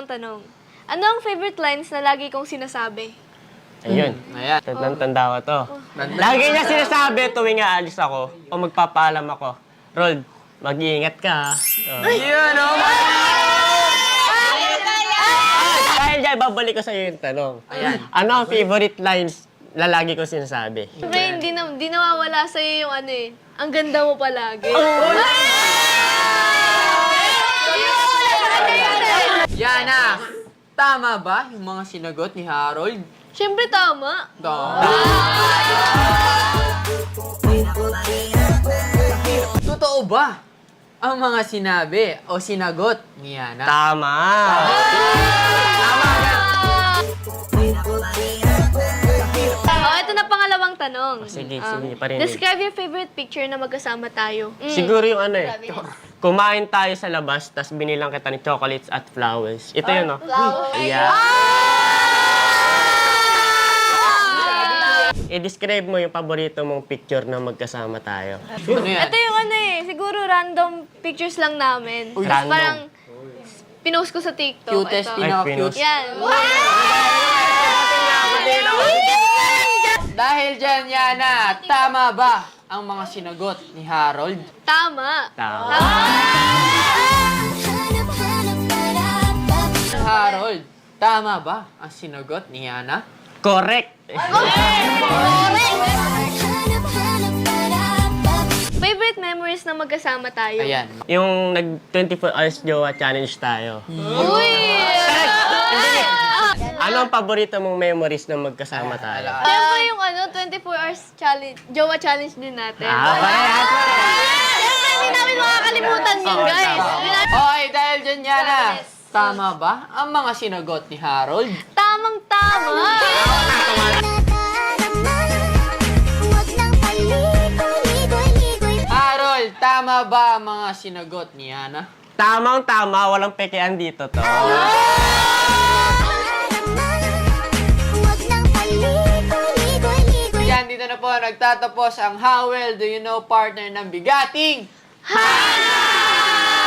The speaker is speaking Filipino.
tanong. Ano ang favorite lines na lagi kong sinasabi? Ayun. Ayan. Tanda ko to. Lagi niya sinasabi tuwing aalis ako o magpapaalam ako. Rod, mag-iingat ka. Yun, oh! Dahil dyan, babalik ko sa iyo yung tanong. Ayan. Ano ang favorite lines na lagi ko sinasabi? Siyempre, hindi nawawala sa'yo yung ano eh. Ang ganda mo palagi. Yana, tama ba yung mga sinagot ni Harold? Siyempre, tama. Totoo ba ang mga sinabi o sinagot ni Yana? Tama. Oh, ito na pangalawang tanong. Sige, parinig. Describe your favorite picture na magkasama tayo. Siguro yung ano eh. Kumain tayo sa labas, tapos binilang kita ng chocolates at flowers. Ito yun, no? Yeah. I-describe mo yung paborito mong picture na magkasama tayo. Ano yan? Ito yung ano eh, siguro random pictures lang namin. Uy, Tapos random. parang pinost ko sa TikTok. Cutest, Ito. pinaka-cute. Yan. Dahil dyan, Yana, tama ba ang mga sinagot ni Harold? Tama. Tama. Harold, tama ba ang sinagot ni Yana? Correct. Favorite memories na magkasama tayo? Ayan. Yung nag-24 hours jowa challenge tayo. Uy! Ano ang paborito mong memories na magkasama tayo? Siyempre yung ano, 24 hours challenge, jowa challenge din natin. Parehas. Siyempre, hindi namin makakalimutan yun, Oo, guys. tama. Hindi namin- Okay, dahil dyan, Yana, tama ba ang mga sinagot ni Harold? Tamang-tama. Harold, tama ba ang mga sinagot ni Yana? Tamang-tama, walang pekean dito to. Yan, dito na po nagtatapos ang How Well Do You Know partner ng Bigating Hana!